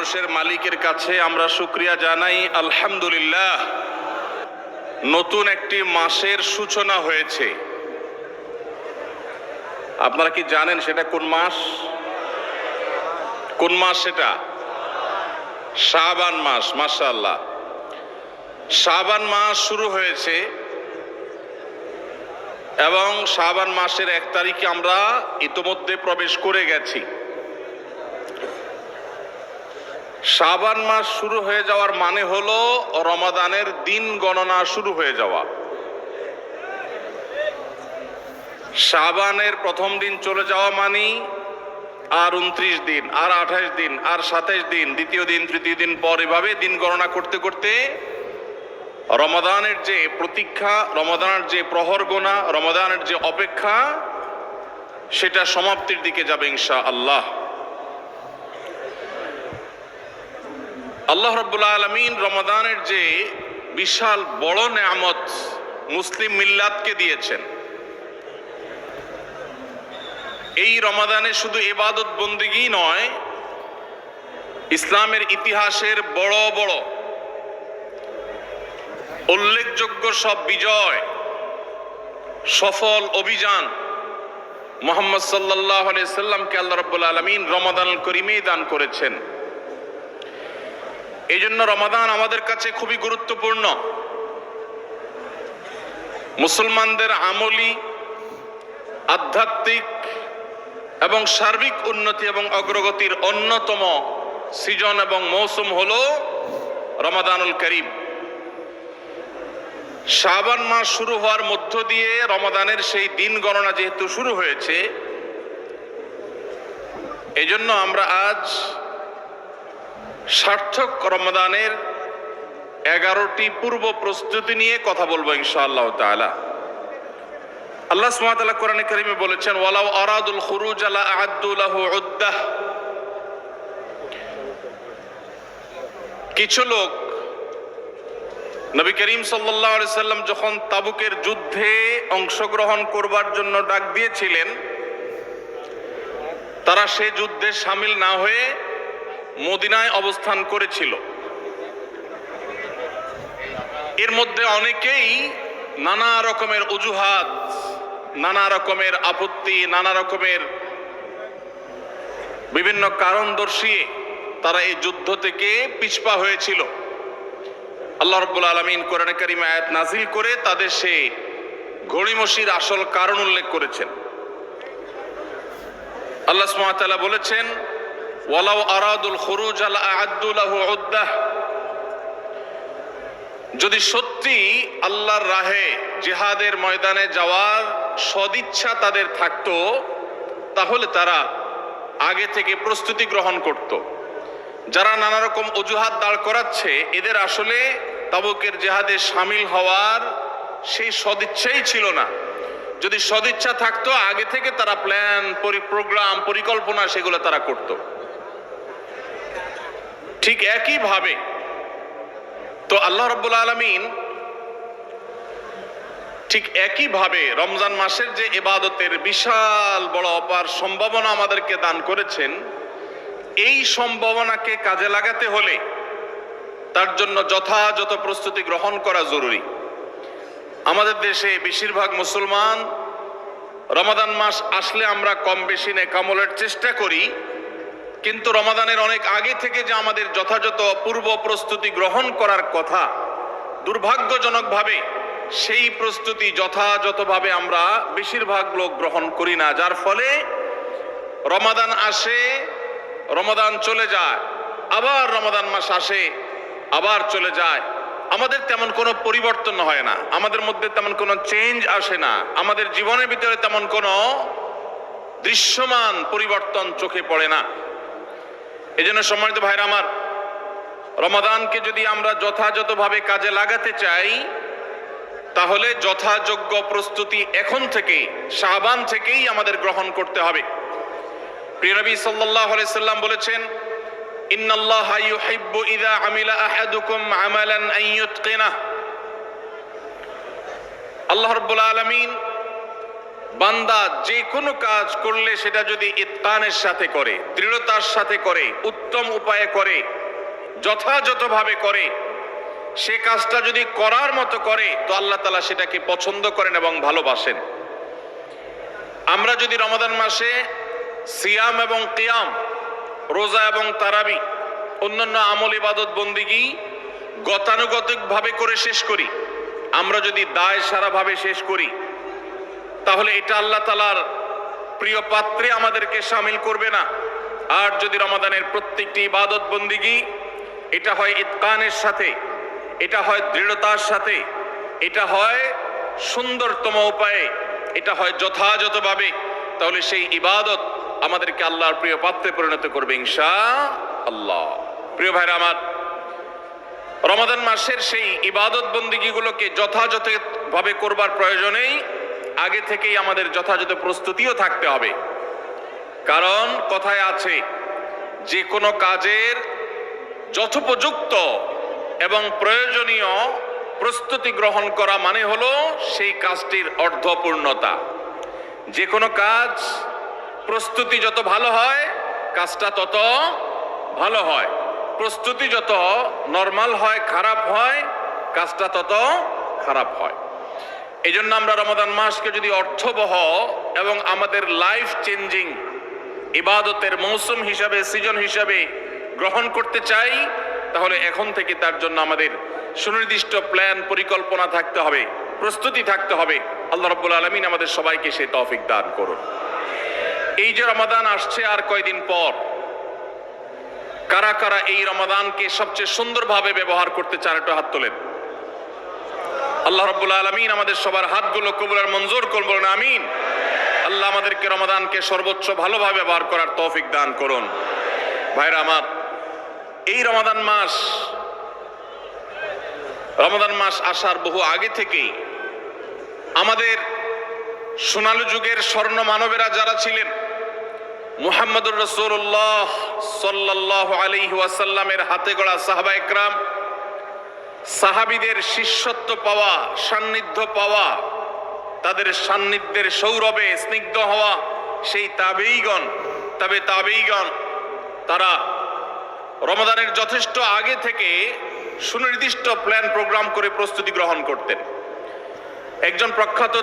আরশের মালিকের কাছে আমরা শুকরিয়া জানাই, আলহামদুলিল্লাহ। নতুন একটি মাসের সূচনা হয়েছে। আপনারা কি জানেন সেটা কোন মাস? কোন মাস সেটা? শাবান মাস। মাশাআল্লাহ, শাবান মাস শুরু হয়েছে এবং শাবান মাসের 1 তারিখে আমরা ইতোমধ্যে প্রবেশ করে গেছি। শাবান মাস শুরু হয়ে যাওয়ার মানে হলো রমাদানের দিন গণনা শুরু হয়ে যাওয়া। শাবানের প্রথম দিন চলে যাওয়া মানে আর 29 দিন, আর 28 দিন, আর 27 দিন, দ্বিতীয় দিন, তৃতীয় দিন পর, এভাবে দিন গণনা করতে করতে রমাদানের যে প্রতীক্ষা, রমাদানের যে প্রহর গোনা, রমাদানের যে অপেক্ষা, সেটা সমাপ্তির দিকে যাবে ইনশাআল্লাহ। আল্লাহ রাব্বুল আলামিন রমাদানের যে বিশাল বড় নেয়ামত মুসলিম মিল্লাতকে দিয়েছেন, এই রমাদানে শুধু ইবাদত বন্দেগী নয়, ইসলামের ইতিহাসের বড় বড় উল্লেখযোগ্য সব বিজয়, সফল অভিযান মুহাম্মদ সাল্লাল্লাহু আলাইহি সাল্লামকে আল্লাহ রাব্বুল আলামিন রমাদানুল করিমেই দান করেছেন। এই জন্য রমাদান আমাদের কাছে খুবই গুরুত্বপূর্ণ। মুসলমানদের আমলি, আধ্যাত্মিক এবং সার্বিক উন্নতি এবং অগ্রগতির অন্যতম সিজন এবং মৌসুম হলো রমাদানুল করিম। শাবান মাস শুরু হওয়ার মধ্য দিয়ে রমাদানের সেই দিন গণনা যেহেতু শুরু হয়েছে, এই জন্য আমরা আজ সার্থক রমাদানের 11টি পূর্ব প্রস্তুতি নিয়ে কথা বলবো ইনশাআল্লাহ তাআলা। আল্লাহ সুবহানাহু ওয়া তাআলা কোরআনে কারীমে বলেছেন, ওয়ালাউ আরাদুল খুরুজ লা আ'আদ্দু লাহু উদ্দাহ। কিছু লোক নবী করিম সাল্লাল্লাহু আলাইহি সাল্লাম যখন তাবুকের যুদ্ধে অংশগ্রহণ করবার জন্য ডাক দিয়েছিলেন, তারা সে যুদ্ধে শামিল না হয়ে মদিনায় অবস্থান করেছিল। এর মধ্যে অনেকেই নানা রকমের অজুহাত, নানা রকমের আপত্তি, নানা রকমের বিভিন্ন কারণ দর্শিয়ে তারা এই যুদ্ধ থেকে পিছপা হয়েছিল। আল্লাহ রাব্বুল আলামিন কোরআনে কারীমে আয়াত নাযিল করে তাদের সেই গড়িমসির আসল কারণ উল্লেখ করেছেন। আল্লাহ সুবহানাহু ওয়া তাআলা বলেছেন, ওয়ালাউ আরাদুল খুরুজ লা আ'আদ্দু লাহু উদ্দাহ। যদি সত্যি আল্লাহর রাহে জিহাদের ময়দানে যাওয়ার সদিচ্ছা তাদের থাকতো, তাহলে তারা আগে থেকে প্রস্তুতি গ্রহণ করত। যারা নানা রকম অজুহাত দাঁড় করাচ্ছে, এদের আসলে তাবুকের জিহাদে শামিল হওয়ার সেই সদিচ্ছাই ছিল না। যদি সদিচ্ছা থাকতো, আগে থেকে তারা প্ল্যান, প্রোগ্রাম, পরিকল্পনা সেগুলো তারা করত। ঠিক একই ভাবে তো আল্লাহ রাব্বুল আলামিন ঠিক একই ভাবে রমজান মাসের যে ইবাদতের বিশাল বড় অপার সম্ভাবনা আমাদেরকে দান করেছেন, এই সম্ভাবনাকে কাজে লাগাতে হলে তার জন্য যথাযথ প্রস্তুতি গ্রহণ করা জরুরি। আমাদের দেশে বেশিরভাগ মুসলমান রমাদান মাস আসলে আমরা কম বেশি নেকামলের চেষ্টা করি, কিন্তু রমাদানের অনেক আগে থেকে যে আমাদের যথাযথ পূর্ব প্রস্তুতি গ্রহণ করার কথা, দুর্ভাগ্যজনকভাবে সেই প্রস্তুতি যথাযথভাবে আমরা বেশিরভাগ লোক গ্রহণ করি না। যার ফলে রমাদান আসে, রমাদান চলে যায়, আবার রমাদান মাস আসে, আবার চলে যায়। আমাদের তেমন কোনো পরিবর্তন হয় না, আমাদের মধ্যে তেমন কোনো চেঞ্জ আসে না, আমাদের জীবনের ভিতরে তেমন কোনো দৃশ্যমান পরিবর্তন চোখে পড়ে না। এই জন্য সম্মানিত ভাইরা আমার, রমাদানকে যদি আমরা যথাযথভাবে কাজে লাগাতে চাই, তাহলে যথাযোগ্য প্রস্তুতি এখন থেকে, শাবান থেকেই আমাদের গ্রহণ করতে হবে। প্রিয় নবী সাল্লাল্লাহু আলাইহি সাল্লাম বলেছেন, ইন্নাল্লাহা ইউহিব্বু ইযা আমিলা আহাদুকুম আমালান আন ইউতকিনাহ। আল্লাহ রাব্বুল আলামিন বান্দা যে কোনো কাজ করলে সেটা যদি ইতকানের সাথে করে, দৃঢ়তার সাথে করে, উত্তম উপায়ে করে, যথাযথভাবে করে, সে কাজটা যদি করার মতো করে, তো আল্লাহ তাআলা সেটাকে পছন্দ করেন এবং ভালোবাসেন। আমরা যদি রমাদান মাসে সিয়াম এবং কিয়াম, রোজা এবং তারাবি, অন্যান্য আমল ইবাদত বন্দিগি গতানুগতিকভাবে করে শেষ করি, আমরা যদি দায় সারাভাবে শেষ করি, তাহলে এটা আল্লাহ তাআলার প্রিয় পাত্রে আমাদেরকে শামিল করবে না। আর যদি রমাদানের প্রত্যেকটি ইবাদত বন্দিগি এটা হয় ইতকানের সাথে, এটা হয় দৃঢ়তার সাথে, এটা হয় সুন্দরতম উপায়ে, এটা হয় যথাযথভাবে, তাহলে সেই ইবাদত আমাদেরকে আল্লাহর প্রিয় পাত্রে পরিণত করবে ইনশাআল্লাহ। প্রিয় ভাইরা আমার, রমাদান মাসের সেই ইবাদত বন্দিগিগুলোকে যথাযথভাবে করবার প্রয়োজনেই আগে থেকেই আমাদের যথাযথ প্রস্তুতিও থাকতে হবে। কারণ কথায় আছে, যে কোনো কাজের যথোপযুক্ত এবং প্রয়োজনীয় প্রস্তুতি গ্রহণ করা মানে হলো সেই কাজটির অর্ধপূর্ণতা। যে কোনো কাজ প্রস্তুতি যত ভালো হয়, কাজটা তত ভালো হয়। প্রস্তুতি যত নরমাল হয়, খারাপ হয়, কাজটা তত খারাপ হয়। এই জন্য আমরা রমাদান মাসকে যদি অর্থবহ এবং আমাদের লাইফ চেঞ্জিং ইবাদতের মৌসুম হিসাবে, সিজন হিসাবে গ্রহণ করতে চাই, তাহলে এখন থেকে তার জন্য আমাদের সুনির্দিষ্ট প্ল্যান, পরিকল্পনা থাকতে হবে, প্রস্তুতি থাকতে হবে। আল্লাহ রাব্বুল আলামিন আমাদের সবাইকে সেই তৌফিক দান করুন। এই যে রমাদান আসছে আর কয়দিন পর, কারা কারা এই রমাদানকে সবচেয়ে সুন্দরভাবে ব্যবহার করতে চান একটু হাত তোলেন। আল্লাহ রাব্বুল আলামিন আমাদের সবার হাতগুলো কবুল আর মঞ্জুর করুন, বলুন আমিন। আল্লাহ আমাদেরকে রমাদানকে সর্বোচ্চ ভালোভাবে ব্যবহার করার তৌফিক দান করুন। ভাইরা আমার, এই রমাদান মাস আসার বহু আগে থেকেই আমাদের সোনালী যুগের স্বর্ণ মানবেরা যারা ছিলেন, মুহাম্মদুর রাসূলুল্লাহ সাল্লাল্লাহু আলাইহি ওয়াসাল্লামের হাতে গড়া সাহাবা একরাম, সাহাবীদের শিষ্যত্ব পাওয়া, সান্নিধ্য পাওয়া, তাদের সান্নিধ্যের সৌরভে স্নিগ্ধ হওয়া সেই তাবেঈগণ, তারা রমাদানের যথেষ্ট আগে থেকে সুনির্দিষ্ট প্ল্যান প্রোগ্রাম করে প্রস্তুতি গ্রহণ করতেন। একজন প্রখ্যাত